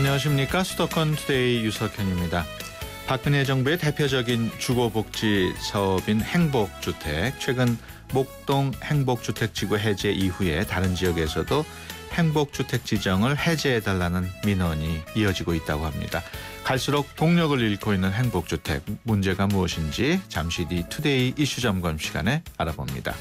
안녕하십니까. 수도권 투데이 유석현입니다. 박근혜 정부의 대표적인 주거복지 사업인 행복주택, 최근 목동 행복주택지구 해제 이후에 다른 지역에서도 행복주택 지정을 해제해달라는 민원이 이어지고 있다고 합니다. 갈수록 동력을 잃고 있는 행복주택, 문제가 무엇인지 잠시 뒤 투데이 이슈 점검 시간에 알아봅니다.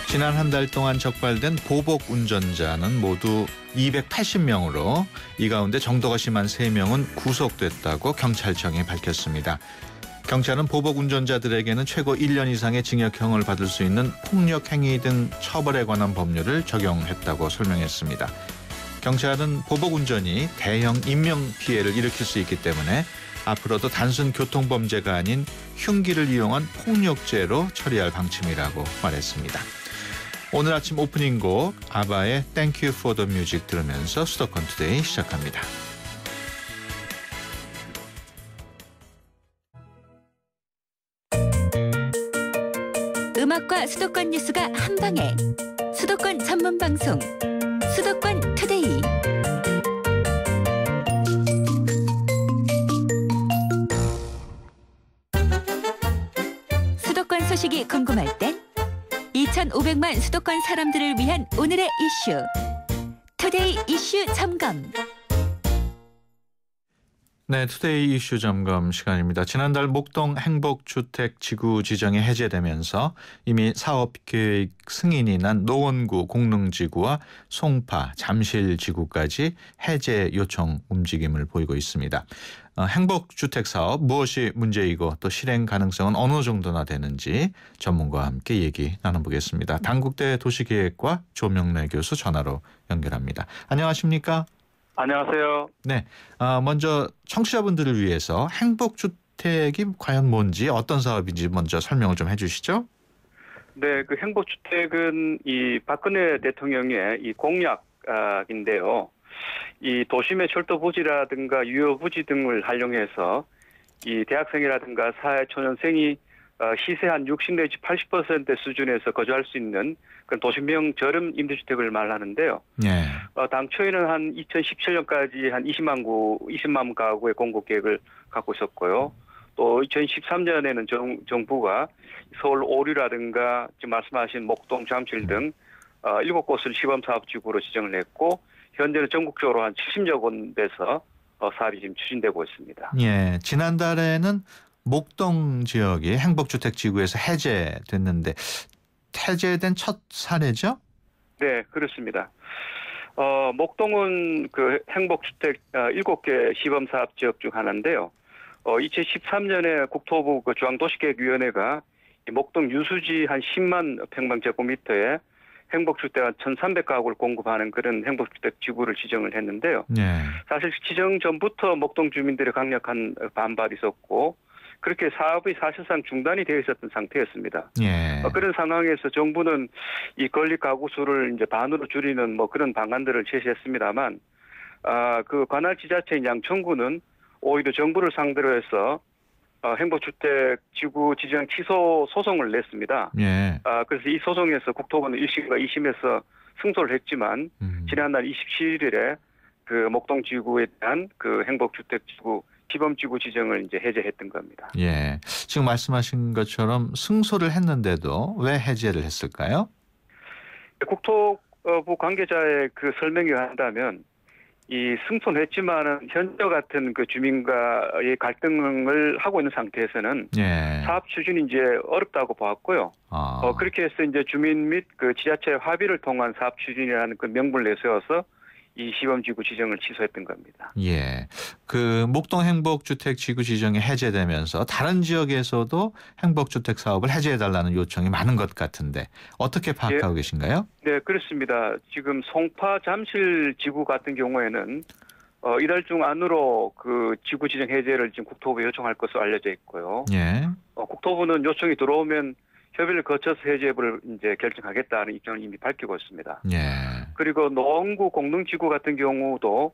지난 한 달 동안 적발된 보복 운전자는 모두 280명으로 이 가운데 정도가 심한 3명은 구속됐다고 경찰청이 밝혔습니다. 경찰은 보복 운전자들에게는 최고 1년 이상의 징역형을 받을 수 있는 폭력 행위 등 처벌에 관한 법률을 적용했다고 설명했습니다. 경찰은 보복 운전이 대형 인명피해를 일으킬 수 있기 때문에 앞으로도 단순 교통범죄가 아닌 흉기를 이용한 폭력죄로 처리할 방침이라고 말했습니다. 오늘 아침 오프닝 곡 아바의 Thank You for the Music 들으면서 수도권 투데이 시작합니다. 음악과 수도권 뉴스가 한방에 수도권 전문 방송 수도권 투데이. 수도권 소식이 궁금할 땐 2,500만 수도권 사람들을 위한 오늘의 이슈 투데이 이슈 점검. 네, 투데이 이슈 점검 시간입니다. 지난달 목동 행복주택 지구 지정이 해제되면서 이미 사업계획 승인이 난 노원구 공릉지구와 송파 잠실지구까지 해제 요청 움직임을 보이고 있습니다. 행복주택 사업 무엇이 문제이고 또 실행 가능성은 어느 정도나 되는지 전문가와 함께 얘기 나눠보겠습니다. 단국대 도시계획과 조명래 교수 전화로 연결합니다. 안녕하십니까? 안녕하세요. 네, 먼저 청취자분들을 위해서 행복주택이 과연 뭔지 어떤 사업인지 먼저 설명을 좀 해주시죠. 네, 그 행복주택은 이 박근혜 대통령의 이 공약인데요. 이 도심의 철도 부지라든가 유효 부지 등을 활용해서 이 대학생이라든가 사회초년생이 시세 한 60 내지 80% 수준에서 거주할 수 있는 그런 도심형 저렴 임대주택을 말하는데요. 네. 당초에는 한 2017년까지 한 20만 가구의 공급 계획을 갖고 있었고요. 또 2013년에는 정부가 서울 오류라든가 지금 말씀하신 목동, 잠실 등 7곳을 시범사업지구로 지정을 했고 현재는 전국적으로 한 70여 군데에서 사업이 지금 추진되고 있습니다. 예, 지난달에는 목동 지역이 행복주택 지구에서 해제됐는데 해제된 첫 사례죠? 네, 그렇습니다. 목동은 그 행복주택 7개 시범사업 지역 중 하나인데요. 2013년에 국토부 그 중앙도시계획위원회가 목동 유수지 한 10만 평방제곱미터에 행복주택 한 1,300가구를 공급하는 그런 행복주택 지구를 지정을 했는데요. 네. 사실 지정 전부터 목동 주민들의 강력한 반발이 있었고 그렇게 사업이 사실상 중단이 되어 있었던 상태였습니다. 예. 그런 상황에서 정부는 이 건립 가구 수를 이제 반으로 줄이는 뭐 그런 방안들을 제시했습니다만, 그 관할 지자체인 양천구는 오히려 정부를 상대로 해서 행복주택 지구 지정 취소 소송을 냈습니다. 예. 그래서 이 소송에서 국토부는 1심과 2심에서 승소를 했지만 지난달 27일에 그 목동 지구에 대한 그 행복주택 지구 시범지구 지정을 이제 해제했던 겁니다. 예. 지금 말씀하신 것처럼 승소를 했는데도 왜 해제를 했을까요? 국토부 관계자의 그 설명에 한다면 이 승소는 했지만은 현재 같은 그 주민과의 갈등을 하고 있는 상태에서는 예. 사업 추진이 이제 어렵다고 보았고요. 그렇게 해서 이제 주민 및 그 지자체 합의를 통한 사업 추진이라는 그 명분을 내세워서 이 시범지구 지정을 취소했던 겁니다. 예, 그 목동 행복주택 지구 지정이 해제되면서 다른 지역에서도 행복주택 사업을 해제해달라는 요청이 많은 것 같은데 어떻게 파악하고 계신가요? 네, 그렇습니다. 지금 송파 잠실 지구 같은 경우에는 이달 중 안으로 그 지구 지정 해제를 지금 국토부에 요청할 것으로 알려져 있고요. 예. 국토부는 요청이 들어오면 협의를 거쳐서 해제를 이제 결정하겠다는 입장을 이미 밝히고 있습니다. 예. 그리고 노원구 공릉지구 같은 경우도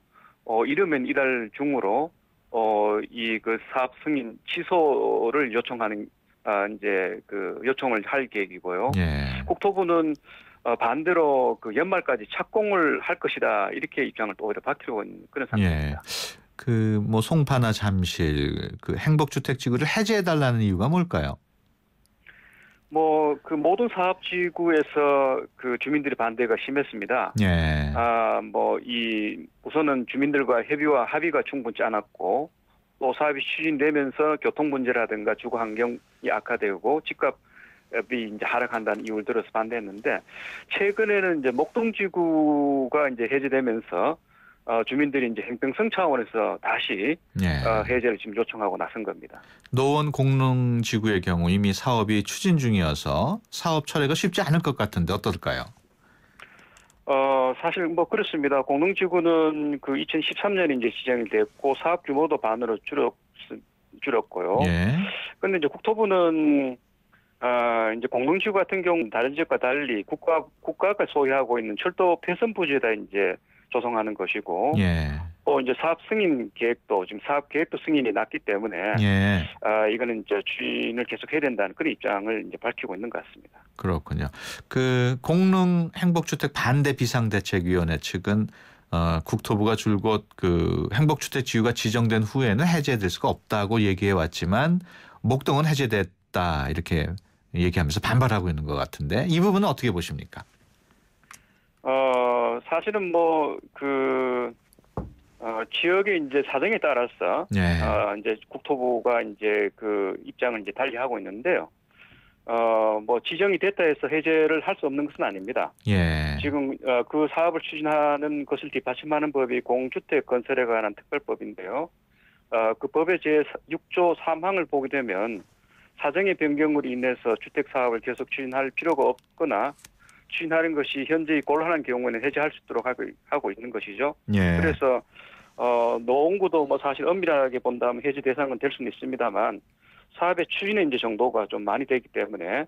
이르면 이달 중으로 이 그 사업 승인 취소를 요청하는 이제 그 요청을 할 계획이고요. 예. 국토부는 반대로 그 연말까지 착공을 할 것이다 이렇게 입장을 또 오히려 밝히고 있는 그런 상태입니다. 그 뭐 송파나 잠실 그 행복주택지구를 해제해 달라는 이유가 뭘까요? 뭐 그 모든 사업지구에서 그 주민들의 반대가 심했습니다. 예. 뭐 이 우선은 주민들과 협의와 합의가 충분치 않았고 또 사업이 추진되면서 교통 문제라든가 주거 환경이 악화되고 집값이 이제 하락한다는 이유를 들어서 반대했는데 최근에는 이제 목동지구가 이제 해제되면서 주민들이 이제 형평성 차원에서 다시 해제를 지금 요청하고 나선 겁니다. 노원 공릉지구의 경우 이미 사업이 추진 중이어서 사업 철회가 쉽지 않을 것 같은데 어떨까요? 사실 뭐 그렇습니다. 공릉지구는 그 2013년에 이제 지정이 됐고 사업 규모도 반으로 줄었고요. 예. 그런데 이제 국토부는 이제 공릉지구 같은 경우 다른 지역과 달리 국가가 소유하고 있는 철도 폐선 부지에다 이제 조성하는 것이고, 예. 또 이제 사업 승인 계획도 지금 사업 계획도 승인이 났기 때문에, 예. 이거는 이제 추진을 계속 해야 된다는 그런 입장을 이제 밝히고 있는 것 같습니다. 그렇군요. 그 공릉 행복주택 반대 비상대책위원회 측은 국토부가 줄곧 그 행복주택 지구가 지정된 후에는 해제될 수가 없다고 얘기해 왔지만 목동은 해제됐다 이렇게 얘기하면서 반발하고 있는 것 같은데 이 부분은 어떻게 보십니까? 사실은 뭐 지역의 이제 사정에 따라서 이제 국토부가 이제 그 입장을 이제 달리하고 있는데요. 뭐 지정이 됐다 해서 해제를 할 수 없는 것은 아닙니다. 예. 지금 그 사업을 추진하는 것을 뒷받침하는 법이 공주택 건설에 관한 특별법인데요. 그 법의 제6조 3항을 보게 되면 사정의 변경으로 인해서 주택 사업을 계속 추진할 필요가 없거나 추진하는 것이 현재의 곤란한 경우에는 해제할 수 있도록 하고 있는 것이죠. 예. 그래서 노원구도 뭐 사실 엄밀하게 본다면 해제 대상은 될 수는 있습니다만 사업의 추진의 이제 정도가 좀 많이 되기 때문에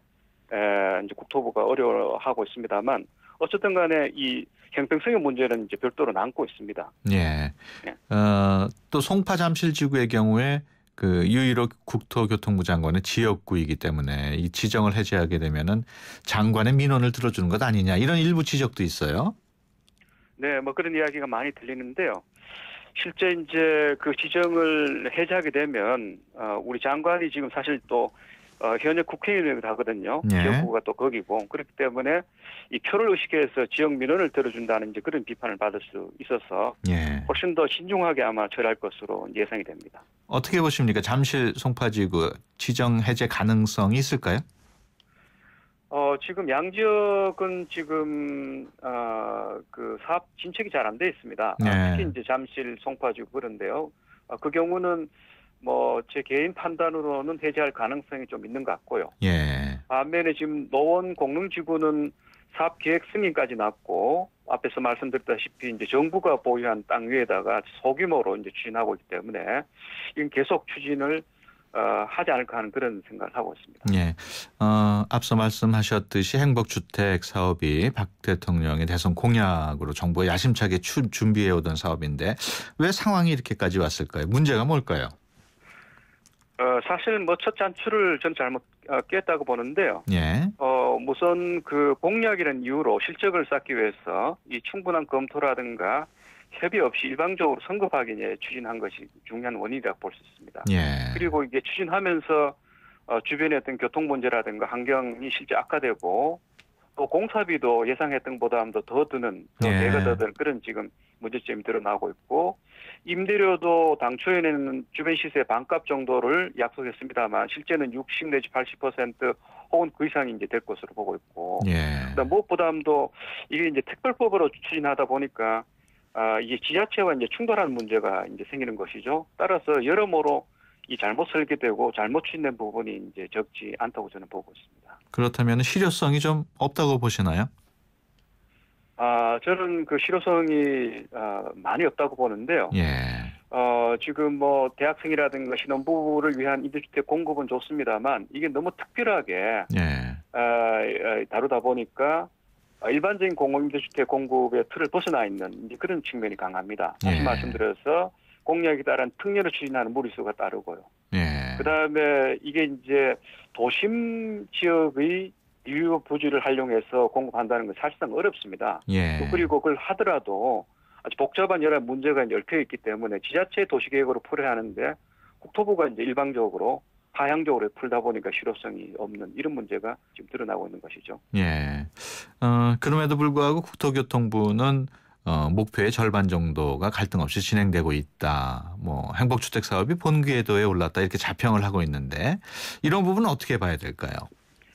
이제 국토부가 어려워하고 있습니다만 어쨌든 간에 이 형평성의 문제는 이제 별도로 남고 있습니다. 예. 네. 또 송파 잠실 지구의 경우에 그 유일호 국토교통부 장관의 지역구이기 때문에 이 지정을 해제하게 되면은 장관의 민원을 들어주는 것 아니냐 이런 일부 지적도 있어요. 네, 뭐 그런 이야기가 많이 들리는데요. 실제 이제 그 지정을 해제하게 되면 우리 장관이 지금 사실 또 현역 국회의원이기도 하거든요. 예. 지역구가 또 거기고 그렇기 때문에 이 표를 의식해서 지역 민원을 들어준다는 이제 그런 비판을 받을 수 있어서 예. 훨씬 더 신중하게 아마 처리할 것으로 예상이 됩니다. 어떻게 보십니까? 잠실 송파지구 지정 해제 가능성이 있을까요? 지금 양지역은 지금 그 사업 진척이 잘 안 돼 있습니다. 네. 특히 이제 잠실, 송파지구 그런데요. 그 경우는 뭐 제 개인 판단으로는 해제할 가능성이 좀 있는 것 같고요. 예. 반면에 지금 노원 공릉지구는 사업 계획 승인까지 났고 앞에서 말씀드렸다시피 이제 정부가 보유한 땅 위에다가 소규모로 이제 추진하고 있기 때문에 이건 계속 추진을 하지 않을까 하는 그런 생각을 하고 있습니다. 예. 앞서 말씀하셨듯이 행복주택 사업이 박 대통령의 대선 공약으로 정부가 야심차게 준비해오던 사업인데 왜 상황이 이렇게까지 왔을까요? 문제가 뭘까요? 사실 뭐 첫 잔출을 전 잘못 깼다고 보는데요. 예. 우선 그 공약이라는 이유로 실적을 쌓기 위해서 이 충분한 검토라든가 협의 없이 일방적으로 성급하게 이제 추진한 것이 중요한 원인이라고 볼 수 있습니다. 예. 그리고 이게 추진하면서 주변의 어떤 교통 문제라든가 환경이 실제 악화되고 또 공사비도 예상했던 보다도 더 드는 배가 더 드는 그런 지금 문제점이 드러나고 있고 임대료도 당초에는 주변 시세 반값 정도를 약속했습니다만 실제는 60 내지 80% 혹은 그 이상이 이제 될 것으로 보고 있고 그다음 무엇보다도 이게 이제 특별법으로 추진하다 보니까 이게 지자체와 이제 충돌하는 문제가 이제 생기는 것이죠. 따라서 여러모로 이 잘못 설계되고 잘못 추진된 부분이 이제 적지 않다고 저는 보고 있습니다. 그렇다면 실효성이 좀 없다고 보시나요? 저는 그 실효성이 많이 없다고 보는데요. 예. 지금 뭐 대학생이라든가 신혼부부를 위한 임대주택 공급은 좋습니다만 이게 너무 특별하게 다루다 보니까 일반적인 공공임대주택 공급의 틀을 벗어나 있는 이제 그런 측면이 강합니다. 다시 말씀드려서 공약에 따른 특례를 추진하는 무리수가 따르고요. 예. 그다음에 이게 이제 도심 지역의 유휴 부지를 활용해서 공급한다는 건 사실상 어렵습니다. 예. 그리고 그걸 하더라도 아주 복잡한 여러 문제가 얽혀 있기 때문에 지자체 도시계획으로 풀어야 하는데 국토부가 이제 일방적으로 하향적으로 풀다 보니까 실효성이 없는 이런 문제가 지금 드러나고 있는 것이죠. 예. 그럼에도 불구하고 국토교통부는 목표의 절반 정도가 갈등 없이 진행되고 있다. 뭐 행복주택 사업이 본궤도에 올랐다 이렇게 자평을 하고 있는데 이런 부분은 어떻게 봐야 될까요?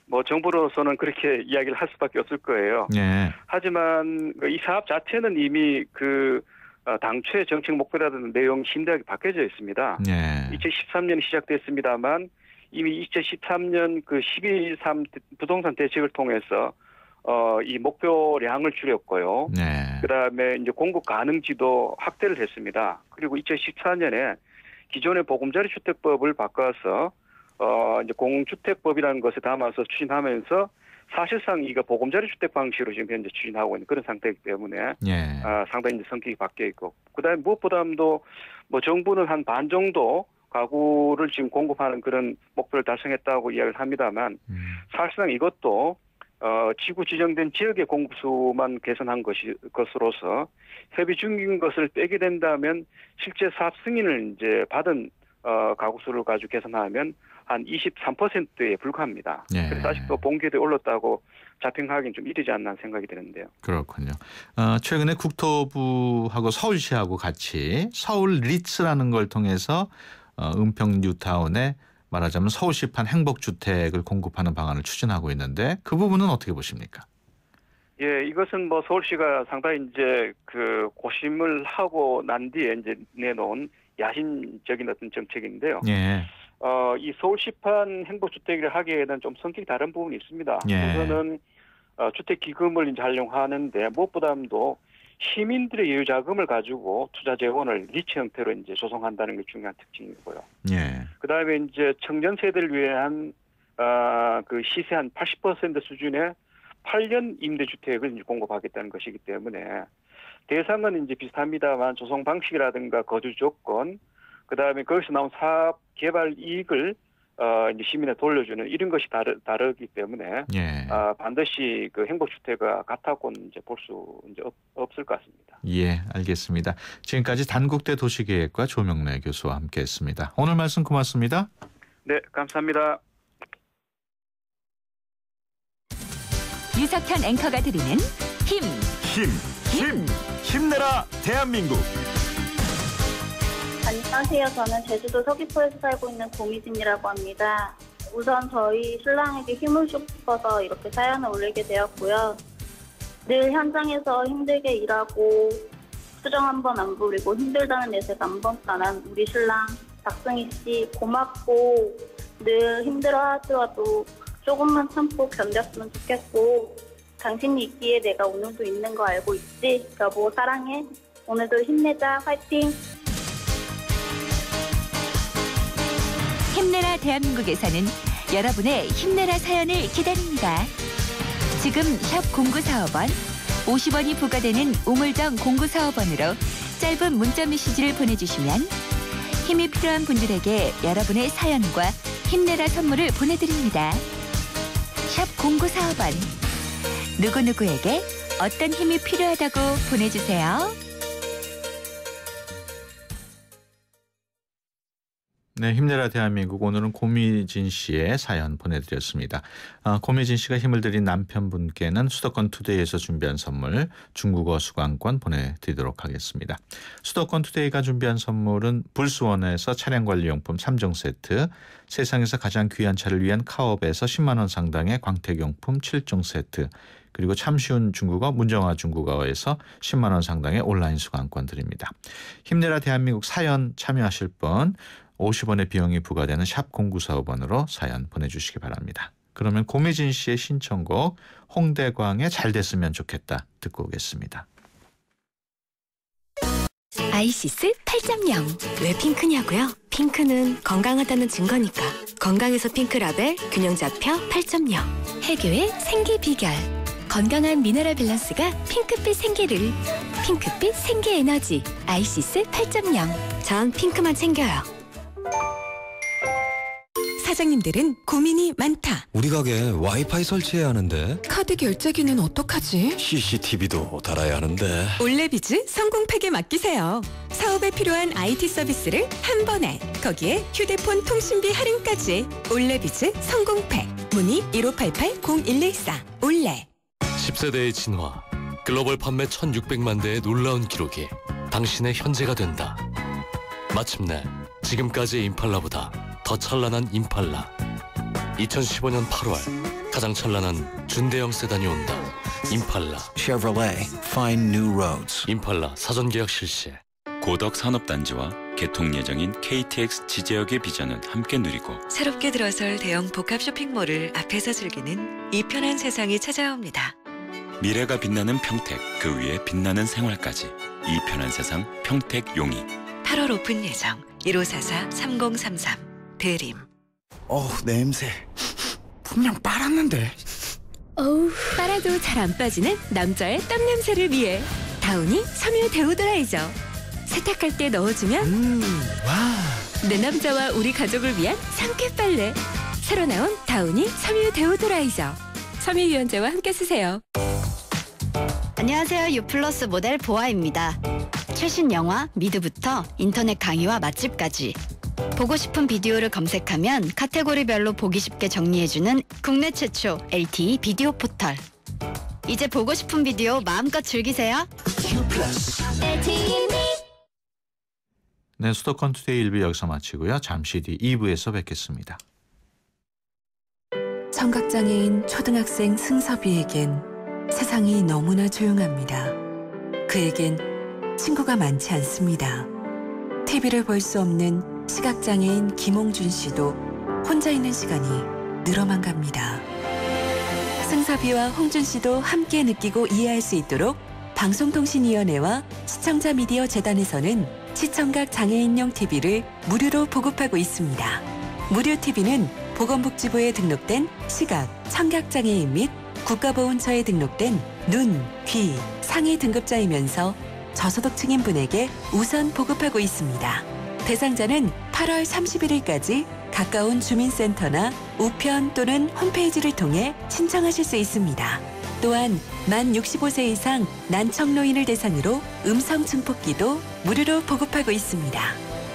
뭐 정부로서는 그렇게 이야기를 할 수밖에 없을 거예요. 예. 하지만 이 사업 자체는 이미 당초의 정책 목표라는 내용 심대하게 바뀌어져 있습니다. 예. 2013년에 시작됐습니다만 이미 2013년 12.3 부동산 대책을 통해서 이 목표량을 줄였고요. 네. 그다음에 이제 공급 가능지도 확대를 했습니다. 그리고 2014년에 기존의 보금자리 주택법을 바꿔서 이제 공주택법이라는 것에 담아서 추진하면서 사실상 이거 보금자리 주택 방식으로 지금 현재 추진하고 있는 그런 상태이기 때문에 예. 상당히 이제 성격이 바뀌어 있고 그다음에 무엇보다도 뭐 정부는 한 반 정도 가구를 지금 공급하는 그런 목표를 달성했다고 이야기를 합니다만 사실상 이것도 지구 지정된 지역의 공급수만 개선한 것으로서 협의 중인 것을 빼게 된다면 실제 사업 승인을 이제 받은 가구 수를 가지고 계산하면 한 23%에 불과합니다. 예. 그래서 아직도 본궤도에 올랐다고 자평하기는 좀 이르지 않나 생각이 드는데요. 그렇군요. 최근에 국토부하고 서울시하고 같이 서울 리츠라는 걸 통해서 은평 뉴타운에 말하자면 서울시판 행복주택을 공급하는 방안을 추진하고 있는데 그 부분은 어떻게 보십니까? 예, 이것은 뭐 서울시가 상당히 이제 고심을 하고 난 뒤에 이제 내놓은 야심적인 어떤 정책인데요. 예. 이 서울시판 행복주택을 하기에는 좀 성격이 다른 부분이 있습니다. 예. 우선은 주택기금을 이제 활용하는데 무엇보다도 시민들의 여유자금을 가지고 투자 재원을 리츠 형태로 이제 조성한다는 게 중요한 특징이고요. 예. 그다음에 이제 청년 세대를 위한 시세 한 80% 수준의 8년 임대주택을 이제 공급하겠다는 것이기 때문에 대상은 이제 비슷합니다만 조성 방식이라든가 거주 조건, 그다음에 거기서 나온 사업 개발 이익을 이제 시민에 돌려주는 이런 것이 다르기 때문에 예. 반드시 행복주택과 같다고는 이제 볼 수 이제 없을 것 같습니다. 예, 알겠습니다. 지금까지 단국대 도시계획과 조명래 교수와 함께했습니다. 오늘 말씀 고맙습니다. 네, 감사합니다. 유석현 앵커가 드리는 힘내라 대한민국. 안녕하세요. 저는 제주도 서귀포에서 살고 있는 고미진이라고 합니다. 우선 저희 신랑에게 힘을 주고 싶어서 이렇게 사연을 올리게 되었고요. 늘 현장에서 힘들게 일하고 수정 한 번 안 부리고 힘들다는 내색 한 번도 안 한 우리 신랑 박승희 씨 고맙고 늘 힘들어하더라도 조금만 참고 견뎠으면 좋겠고 당신이 있기에 내가 오늘도 있는 거 알고 있지? 여보 사랑해. 오늘도 힘내자. 화이팅! 힘내라 대한민국에서는 여러분의 힘내라 사연을 기다립니다. 지금 샵 0945번 50원이 부과되는 우물정 0945번으로 짧은 문자 메시지를 보내주시면 힘이 필요한 분들에게 여러분의 사연과 힘내라 선물을 보내드립니다. 샵 0945번 누구누구에게 어떤 힘이 필요하다고 보내주세요. 네, 힘내라 대한민국 오늘은 고미진 씨의 사연 보내드렸습니다. 고미진 씨가 힘을 들인 남편분께는 수도권 투데이에서 준비한 선물 중국어 수강권 보내드리도록 하겠습니다. 수도권 투데이가 준비한 선물은 불스원에서 차량관리용품 3종 세트, 세상에서 가장 귀한 차를 위한 카옵에서 10만 원 상당의 광택용품 7종 세트, 그리고 참 쉬운 중국어 문정아 중국어에서 10만 원 상당의 온라인 수강권 드립니다. 힘내라 대한민국 사연 참여하실 분 50원의 비용이 부과되는 샵 0945번으로 사연 보내주시기 바랍니다. 그러면 고미진 씨의 신청곡 홍대광의 잘 됐으면 좋겠다 듣고 오겠습니다. 아이시스 8.0. 왜 핑크냐고요? 핑크는 건강하다는 증거니까. 건강에서 핑크라벨 균형잡혀 8.0. 해교의 생기 비결. 건강한 미네랄 밸런스가 핑크빛 생기를. 핑크빛 생기 에너지 아이시스 8.0. 전 핑크만 챙겨요. 사장님들은 고민이 많다. 우리 가게 와이파이 설치해야 하는데 카드 결제기는 어떡하지? CCTV도 달아야 하는데 올레비즈 성공팩에 맡기세요. 사업에 필요한 IT 서비스를 한 번에. 거기에 휴대폰 통신비 할인까지. 올레비즈 성공팩. 문의 1588-0114. 올레. 10세대의 진화. 글로벌 판매 1600만 대의 놀라운 기록이 당신의 현재가 된다. 마침내 지금까지의 임팔라보다 더 찬란한 임팔라. 2015년 8월 가장 찬란한 준대형 세단이 온다. 임팔라. Chevrolet, find new roads. 임팔라 사전 계약 실시. 고덕 산업단지와 개통 예정인 KTX 지제역의 비전은 함께 누리고 새롭게 들어설 대형 복합 쇼핑몰을 앞에서 즐기는 이 편한 세상이 찾아옵니다. 미래가 빛나는 평택, 그 위에 빛나는 생활까지. 이 편한 세상 평택 용이. 8월 오픈 예정. 1544-3033 대림. 냄새. 분명 빨았는데. 어우, 빨아도 잘 안 빠지는 남자의 땀 냄새를 위해 다우니 섬유 데오도라이저. 세탁할 때 넣어주면 와. 내 남자와 우리 가족을 위한 상쾌 빨래. 새로 나온 다우니 섬유 데오도라이저. 섬유유연제와 함께 쓰세요. 안녕하세요. 유플러스 모델 보아입니다. 최신 영화 미드부터 인터넷 강의와 맛집까지 보고 싶은 비디오를 검색하면 카테고리별로 보기 쉽게 정리해주는 국내 최초 LTE 비디오 포털. 이제 보고 싶은 비디오 마음껏 즐기세요. 네, 수도권 투데이 1부 여기서 마치고요. 잠시 뒤 2부에서 뵙겠습니다. 청각장애인 초등학생 승섭이에겐 세상이 너무나 조용합니다. 그에겐 친구가 많지 않습니다. TV를 볼 수 없는 시각장애인 김홍준 씨도 혼자 있는 시간이 늘어만 갑니다. 승섭이와 홍준 씨도 함께 느끼고 이해할 수 있도록 방송통신위원회와 시청자 미디어 재단에서는 시청각 장애인용 TV를 무료로 보급하고 있습니다. 무료 TV는 보건복지부에 등록된 시각, 청각장애인 및 국가보훈처에 등록된 눈, 귀, 상위 등급자이면서 저소득층인 분에게 우선 보급하고 있습니다. 대상자는 8월 31일까지 가까운 주민센터나 우편 또는 홈페이지를 통해 신청하실 수 있습니다. 또한 만 65세 이상 난청노인을 대상으로 음성 증폭기도 무료로 보급하고 있습니다.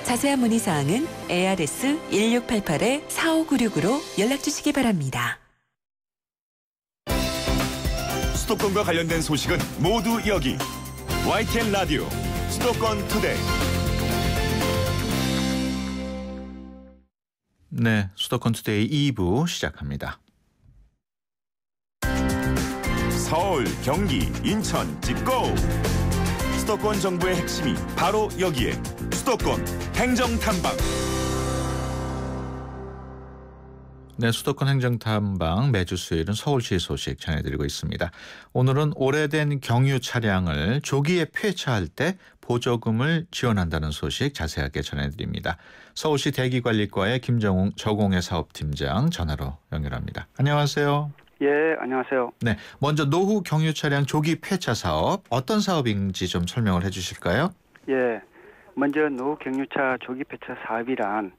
자세한 문의사항은 ARS 1688-4596으로 연락주시기 바랍니다. 수도권과 관련된 소식은 모두 여기. YTN 라디오 수도권 투데이. 네, 수도권 투데이 2부 시작합니다. 서울, 경기, 인천, 집고! 수도권 정부의 핵심이 바로 여기에. 수도권 행정탐방. 네, 수도권 행정탐방 매주 수요일은 서울시 소식 전해드리고 있습니다. 오늘은 오래된 경유 차량을 조기에 폐차할 때 보조금을 지원한다는 소식 자세하게 전해드립니다. 서울시 대기관리과의 김정웅 저공해 사업팀장 전화로 연결합니다. 안녕하세요. 예, 안녕하세요. 네, 먼저 노후 경유 차량 조기 폐차 사업 어떤 사업인지 좀 설명을 해주실까요? 예, 먼저 노후 경유차 조기 폐차 사업이란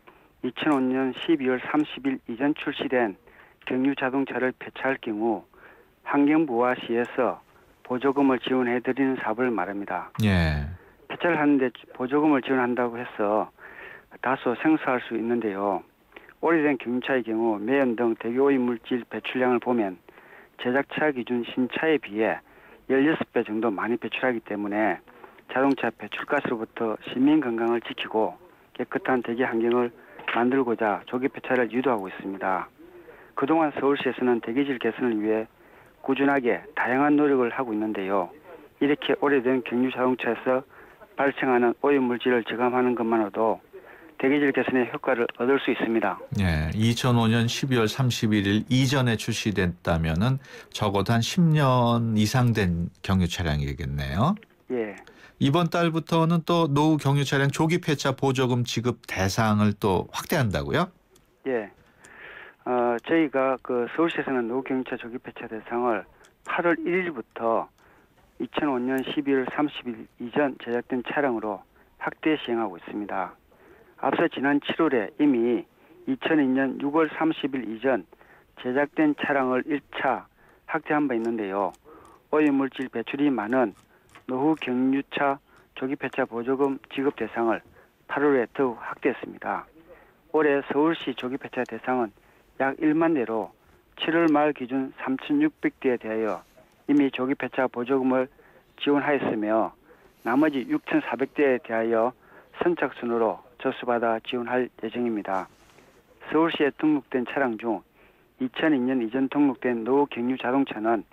2005년 12월 30일 이전 출시된 경유 자동차를 폐차할 경우 환경부와 시에서 보조금을 지원해드리는 사업을 말합니다. 예. 폐차를 하는데 보조금을 지원한다고 해서 다소 생소할 수 있는데요. 오래된 경유차의 경우 매연 등 대기오염 물질 배출량을 보면 제작차 기준 신차에 비해 16배 정도 많이 배출하기 때문에 자동차 배출가스로부터 시민 건강을 지키고 깨끗한 대기 환경을 만들고자 조기 폐차를 유도하고 있습니다. 그동안 서울시에서는 대기질 개선을 위해 꾸준하게 다양한 노력을 하고 있는데요. 이렇게 오래된 경유 자동차에서 발생하는 오염물질을 저감하는 것만으로도 대기질 개선의 효과를 얻을 수 있습니다. 네, 2005년 12월 31일 이전에 출시됐다면은 적어도 한 10년 이상 된 경유 차량이겠네요. 예. 이번 달부터는 또 노후 경유 차량 조기 폐차 보조금 지급 대상을 또 확대한다고요? 예. 저희가 그 서울시에서는 노후 경유차 조기 폐차 대상을 8월 1일부터 2005년 12월 30일 이전 제작된 차량으로 확대 시행하고 있습니다. 앞서 지난 7월에 이미 2002년 6월 30일 이전 제작된 차량을 1차 확대한 바 있는데요. 오염물질 배출이 많은 노후 경유차 조기 폐차 보조금 지급 대상을 8월에 더욱 확대했습니다. 올해 서울시 조기 폐차 대상은 약 1만 대로 7월 말 기준 3,600대에 대하여 이미 조기 폐차 보조금을 지원하였으며 나머지 6,400대에 대하여 선착순으로 접수받아 지원할 예정입니다. 서울시에 등록된 차량 중 2002년 이전 등록된 노후 경유 자동차는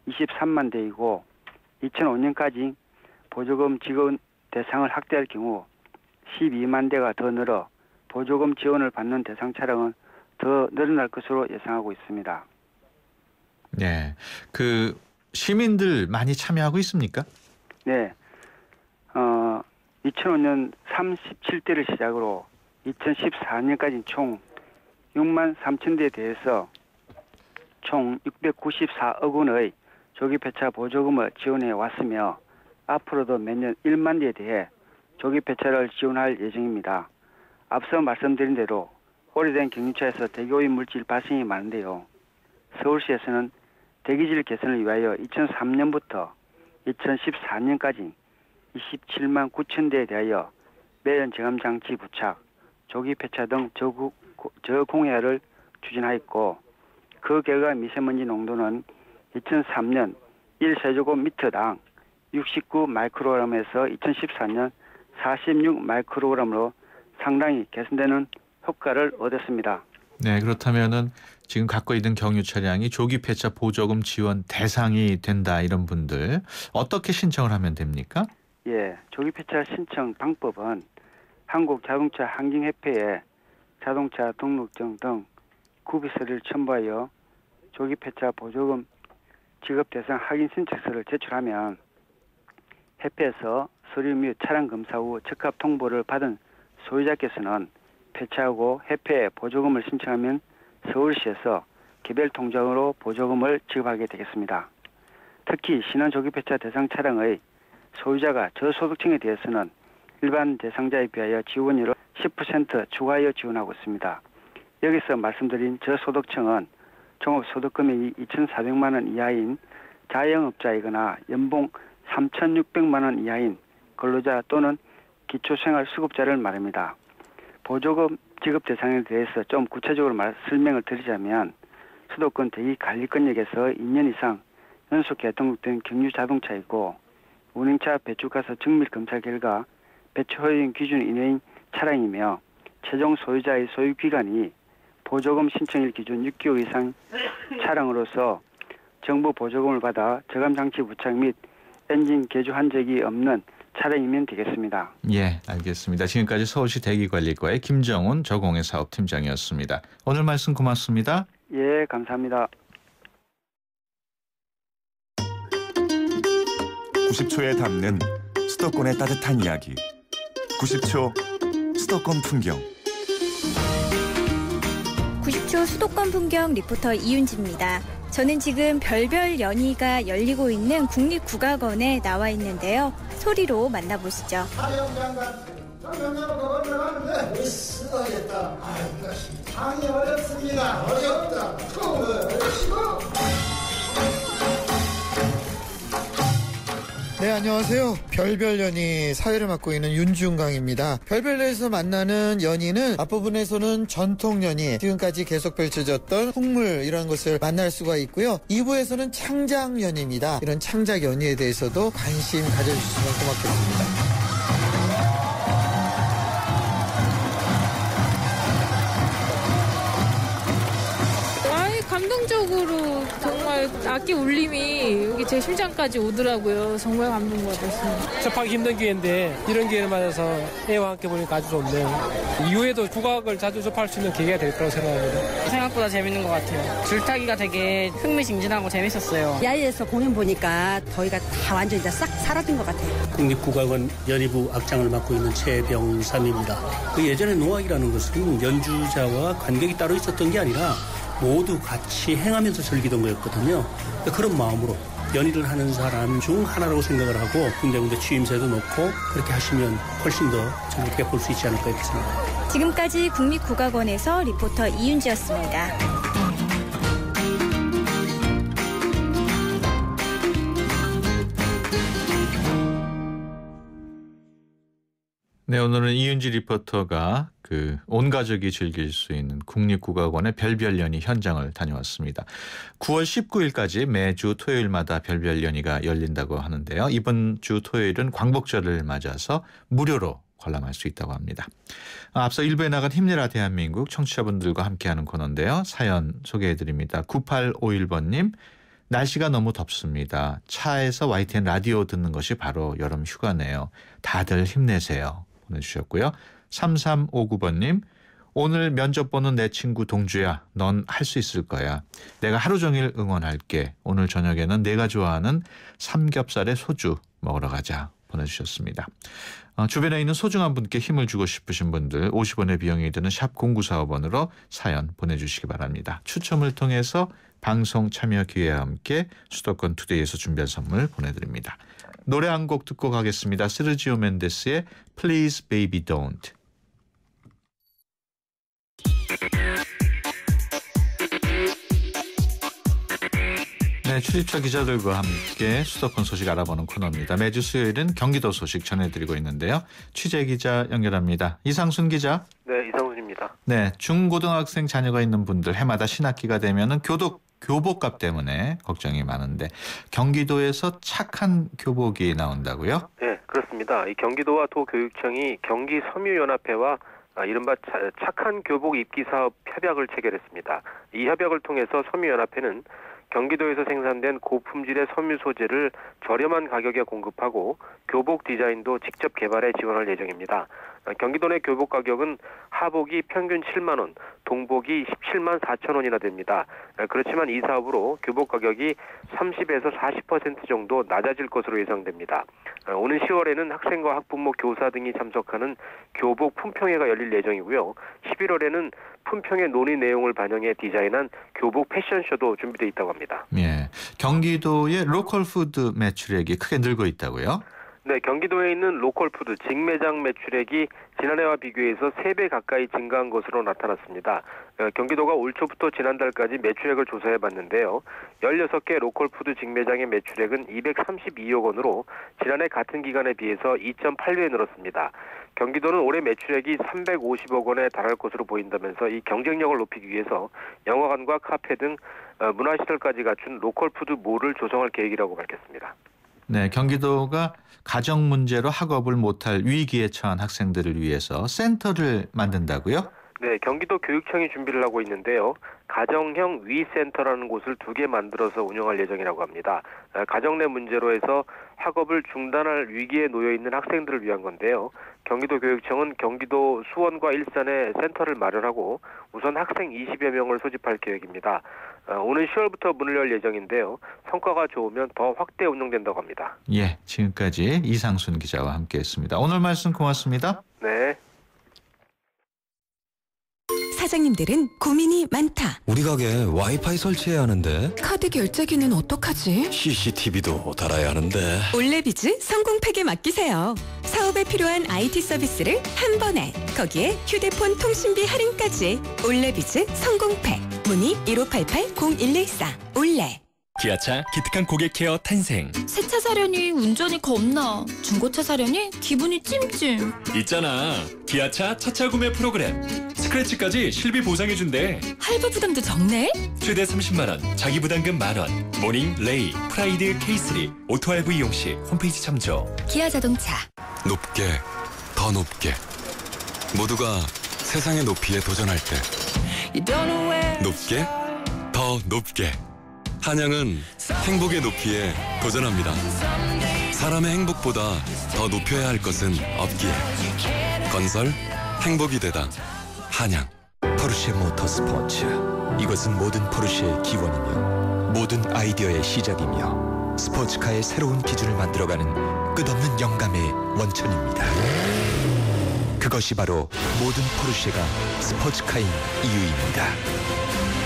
23만 대이고 2005년까지 보조금 지원 대상을 확대할 경우 12만 대가 더 늘어 보조금 지원을 받는 대상 차량은 더 늘어날 것으로 예상하고 있습니다. 네, 그 시민들 많이 참여하고 있습니까? 네, 2005년 37대를 시작으로 2014년까지 총 6만 3천 대에 대해서 총 694억 원의 조기 폐차 보조금을 지원해 왔으며 앞으로도 매년 1만 대에 대해 조기 폐차를 지원할 예정입니다. 앞서 말씀드린 대로 오래된 경유차에서 대기오염 물질 발생이 많은데요. 서울시에서는 대기질 개선을 위하여 2003년부터 2014년까지 27만 9천 대에 대하여 매연 저감 장치 부착, 조기 폐차 등 저공해를 추진하였고 그 결과 미세먼지 농도는 2003년 1세제곱미터당 69 마이크로그램에서 2014년 46 마이크로그램으로 상당히 개선되는 효과를 얻었습니다. 네, 그렇다면은 지금 갖고 있는 경유 차량이 조기 폐차 보조금 지원 대상이 된다 이런 분들 어떻게 신청을 하면 됩니까? 예, 조기 폐차 신청 방법은 한국자동차 환경협회에 자동차 등록증 등 구비서를 첨부하여 조기 폐차 보조금 지급 대상 확인 신청서를 제출하면 협회에서 서류 및 차량 검사 후 적합 통보를 받은 소유자께서는 폐차하고 협회에 보조금을 신청하면 서울시에서 개별 통장으로 보조금을 지급하게 되겠습니다. 특히 신원 조기 폐차 대상 차량의 소유자가 저소득층에 대해서는 일반 대상자에 비하여 지원율을 10% 추가하여 지원하고 있습니다. 여기서 말씀드린 저소득층은 종합소득금액이 2,400만 원 이하인 자영업자이거나 연봉 3,600만 원 이하인 근로자 또는 기초생활수급자를 말합니다. 보조금 지급 대상에 대해서 좀 구체적으로 설명을 드리자면 수도권 대기관리권역에서 2년 이상 연속해 등록된 경유 자동차이고 운행차 배출가스 정밀 검사 결과 배출 허용 기준 이내인 차량이며 최종 소유자의 소유 기간이 보조금 신청일 기준 6개월 이상 차량으로서 정부 보조금을 받아 저감장치 부착 및 엔진 개조한 적이 없는 차량이면 되겠습니다. 예, 알겠습니다. 지금까지 서울시 대기관리과의 김정훈 저공해 사업팀장이었습니다. 오늘 말씀 고맙습니다. 예, 감사합니다. 90초에 담는 수도권의 따뜻한 이야기. 90초 수도권 풍경. 90초 수도권 풍경 리포터 이윤지입니다. 저는 지금 별별 연희가 열리고 있는 국립국악원에 나와 있는데요. 소리로 만나보시죠. 상이 어렵습니다. 어렵다. 네, 안녕하세요. 별별연희 사회를 맡고 있는 윤중강입니다. 별별연희에서 만나는 연희는 앞부분에서는 전통연희, 지금까지 계속 펼쳐졌던 풍물 이런 것을 만날 수가 있고요. 2부에서는 창작연희입니다. 이런 창작연희에 대해서도 관심 가져주시면 고맙겠습니다. 감동적으로 정말 악기 울림이 여기 제 심장까지 오더라고요. 정말 감동받았어요. 접하기 힘든 기회인데 이런 기회를 맞아서 애와 함께 보니까 아주 좋네요. 이후에도 국악을 자주 접할 수 있는 계기가 될 거라고 생각합니다. 생각보다 재밌는 것 같아요. 줄타기가 되게 흥미진진하고 재밌었어요. 야외에서 공연 보니까 더위가 다 완전히 싹 사라진 것 같아요. 국립국악원 연희부 악장을 맡고 있는 최병삼입니다. 그 예전에 노악이라는 것은 연주자와 관객이 따로 있었던 게 아니라 모두 같이 행하면서 즐기던 거였거든요. 그런 마음으로 연희를 하는 사람 중 하나라고 생각을 하고 군데군데 취임새도 놓고 그렇게 하시면 훨씬 더 즐겁게 볼 수 있지 않을까 이렇게 생각합니다. 지금까지 국립국악원에서 리포터 이윤지였습니다. 네, 오늘은 이윤지 리포터가 온 가족이 즐길 수 있는 국립국악원의 별별연희 현장을 다녀왔습니다. 9월 19일까지 매주 토요일마다 별별연희가 열린다고 하는데요. 이번 주 토요일은 광복절을 맞아서 무료로 관람할 수 있다고 합니다. 앞서 1부에 나간 힘내라 대한민국 청취자분들과 함께하는 코너인데요. 사연 소개해드립니다. 9851번님. 날씨가 너무 덥습니다. 차에서 YTN 라디오 듣는 것이 바로 여름 휴가네요. 다들 힘내세요. 보내주셨고요. 3359번님. 오늘 면접 보는 내 친구 동주야. 넌 할 수 있을 거야. 내가 하루 종일 응원할게. 오늘 저녁에는 내가 좋아하는 삼겹살에 소주 먹으러 가자. 보내주셨습니다. 주변에 있는 소중한 분께 힘을 주고 싶으신 분들 50원의 비용이 드는 샵 0945번으로 사연 보내주시기 바랍니다. 추첨을 통해서 방송 참여 기회와 함께 수도권 투데이에서 준비한 선물 보내드립니다. 노래 한 곡 듣고 가겠습니다. 세르지오 멘데스의 Please Baby Don't. 네, 출입처 기자들과 함께 수도권 소식 알아보는 코너입니다. 매주 수요일은 경기도 소식 전해드리고 있는데요. 취재 기자 연결합니다. 이상순 기자. 네, 이상순입니다. 네, 중고등학생 자녀가 있는 분들 해마다 신학기가 되면은 교복값 때문에 걱정이 많은데 경기도에서 착한 교복이 나온다고요? 네, 그렇습니다. 이 경기도와 도교육청이 경기 섬유연합회와 이른바 착한 교복 입기 사업 협약을 체결했습니다. 이 협약을 통해서 섬유연합회는 경기도에서 생산된 고품질의 섬유 소재를 저렴한 가격에 공급하고 교복 디자인도 직접 개발해 지원할 예정입니다. 경기도 내 교복 가격은 하복이 평균 7만 원, 동복이 17만 4천 원이나 됩니다. 그렇지만 이 사업으로 교복 가격이 30에서 40% 정도 낮아질 것으로 예상됩니다. 오는 10월에는 학생과 학부모, 교사 등이 참석하는 교복 품평회가 열릴 예정이고요. 11월에는 품평회 논의 내용을 반영해 디자인한 교복 패션쇼도 준비되어 있다고 합니다. 예, 경기도의 로컬 푸드 매출액이 크게 늘고 있다고요? 네, 경기도에 있는 로컬푸드 직매장 매출액이 지난해와 비교해서 3배 가까이 증가한 것으로 나타났습니다. 경기도가 올 초부터 지난달까지 매출액을 조사해봤는데요. 16개 로컬푸드 직매장의 매출액은 232억 원으로 지난해 같은 기간에 비해서 2.8배 늘었습니다. 경기도는 올해 매출액이 350억 원에 달할 것으로 보인다면서 이 경쟁력을 높이기 위해서 영화관과 카페 등 문화시설까지 갖춘 로컬푸드 몰을 조성할 계획이라고 밝혔습니다. 네, 경기도가 가정 문제로 학업을 못할 위기에 처한 학생들을 위해서 센터를 만든다고요? 네, 경기도 교육청이 준비를 하고 있는데요. 가정형 위센터라는 곳을 2개 만들어서 운영할 예정이라고 합니다. 가정 내 문제로 해서 학업을 중단할 위기에 놓여 있는 학생들을 위한 건데요. 경기도 교육청은 경기도 수원과 일산에 센터를 마련하고 우선 학생 20여 명을 소집할 계획입니다. 오는 10월부터 문을 열 예정인데요. 성과가 좋으면 더 확대 운영된다고 합니다. 예, 지금까지 이상순 기자와 함께했습니다. 오늘 말씀 고맙습니다. 네. 사장님들은 고민이 많다. 우리 가게 와이파이 설치해야 하는데 카드 결제기는 어떡하지? CCTV도 달아야 하는데 올레비즈 성공팩에 맡기세요. 사업에 필요한 IT 서비스를 한 번에, 거기에 휴대폰 통신비 할인까지. 올레비즈 성공팩. 문의 1588-0114. 올레. 기아차 기특한 고객 케어 탄생. 새 차 사려니 운전이 겁나. 중고차 사려니 기분이 찜찜. 있잖아, 기아차 첫차 구매 프로그램. 스크래치까지 실비 보상해준대. 할부 부담도 적네. 최대 30만 원, 자기 부담금 만원. 모닝, 레이, 프라이드, K3 오토 할부 이용 시 홈페이지 참조. 기아 자동차. 높게, 더 높게. 모두가 세상의 높이에 도전할 때 높게, 더 높게. 한양은 행복의 높이에 도전합니다. 사람의 행복보다 더 높여야 할 것은 없기에. 건설, 행복이 되다. 한양. 포르쉐 모터스포츠. 이것은 모든 포르쉐의 기원이며 모든 아이디어의 시작이며 스포츠카의 새로운 기준을 만들어가는 끝없는 영감의 원천입니다. 그것이 바로 모든 포르쉐가 스포츠카인 이유입니다.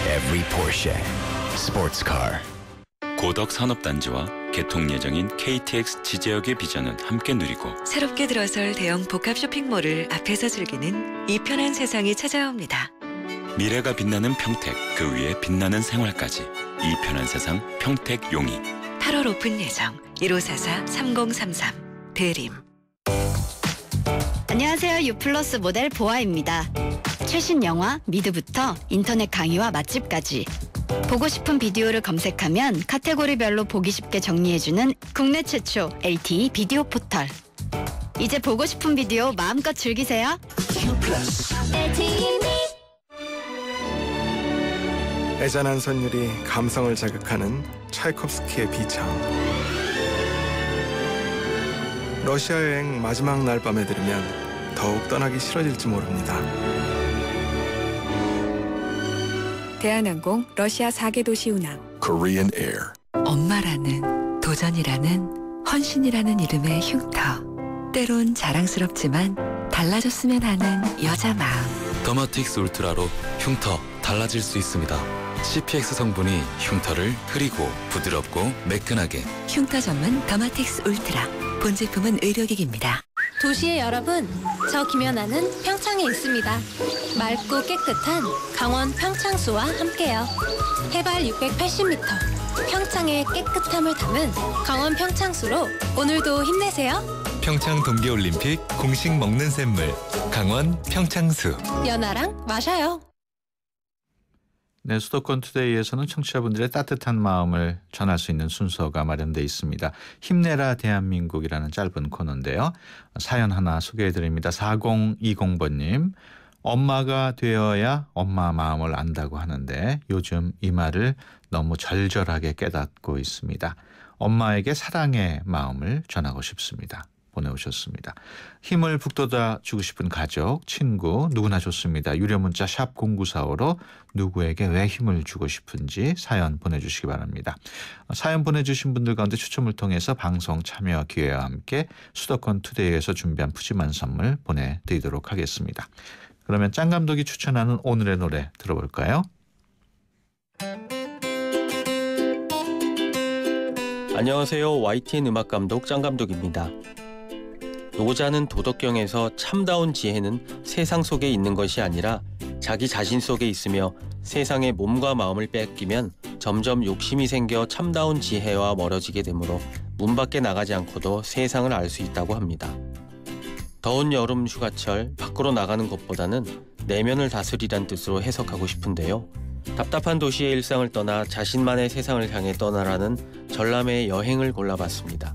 Every Porsche Sports Car. 고덕 산업단지와 개통 예정인 KTX 지제역의 비전은 함께 누리고 새롭게 들어설 대형 복합 쇼핑몰을 앞에서 즐기는 이 편한 세상이 찾아옵니다. 미래가 빛나는 평택, 그 위에 빛나는 생활까지 이 편한 세상 평택 용이 8월 오픈 예정 1544-3033 대림. 안녕하세요. 유플러스 모델 보아입니다. 최신 영화 미드부터 인터넷 강의와 맛집까지 보고 싶은 비디오를 검색하면 카테고리별로 보기 쉽게 정리해주는 국내 최초 LTE 비디오 포털. 이제 보고 싶은 비디오 마음껏 즐기세요. 애잔한 선율이 감성을 자극하는 차이콥스키의 비창. 러시아 여행 마지막 날 밤에 들으면 더욱 떠나기 싫어질지 모릅니다. 대한항공 러시아 4개 도시 운항. Korean Air. 엄마라는, 도전이라는, 헌신이라는 이름의 흉터. 때론 자랑스럽지만 달라졌으면 하는 여자 마음. 더마틱스 울트라로 흉터 달라질 수 있습니다. CPX 성분이 흉터를 흐리고 부드럽고 매끈하게. 흉터 전문 더마틱스 울트라. 본 제품은 의료기기입니다. 도시의 여러분, 저 김연아는 평창에 있습니다. 맑고 깨끗한 강원 평창수와 함께요. 해발 680m, 평창의 깨끗함을 담은 강원 평창수로 오늘도 힘내세요. 평창 동계올림픽 공식 먹는 샘물 강원 평창수. 연아랑 마셔요. 네, 수도권 투데이에서는 청취자분들의 따뜻한 마음을 전할 수 있는 순서가 마련되어 있습니다. 힘내라 대한민국이라는 짧은 코너인데요. 사연 하나 소개해드립니다. 4020번님. 엄마가 되어야 엄마 마음을 안다고 하는데 요즘 이 말을 너무 절절하게 깨닫고 있습니다. 엄마에게 사랑의 마음을 전하고 싶습니다. 보내오셨습니다. 힘을 북돋아 주고 싶은 가족, 친구 누구나 좋습니다. 유료 문자 샵 0945로 누구에게 왜 힘을 주고 싶은지 사연 보내주시기 바랍니다. 사연 보내주신 분들 가운데 추첨을 통해서 방송 참여 기회와 함께 수도권 투데이에서 준비한 푸짐한 선물 보내드리도록 하겠습니다. 그러면 짱 감독이 추천하는 오늘의 노래 들어볼까요? 안녕하세요. YTN 음악감독 짱감독입니다. 노자는 도덕경에서 참다운 지혜는 세상 속에 있는 것이 아니라 자기 자신 속에 있으며 세상에 몸과 마음을 뺏기면 점점 욕심이 생겨 참다운 지혜와 멀어지게 되므로 문 밖에 나가지 않고도 세상을 알 수 있다고 합니다. 더운 여름 휴가철 밖으로 나가는 것보다는 내면을 다스리란 뜻으로 해석하고 싶은데요. 답답한 도시의 일상을 떠나 자신만의 세상을 향해 떠나라는 전람회의 여행을 골라봤습니다.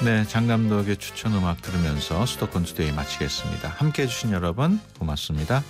네, 장 감독의 추천 음악 들으면서 수도권 투데이 마치겠습니다. 함께해 주신 여러분 고맙습니다.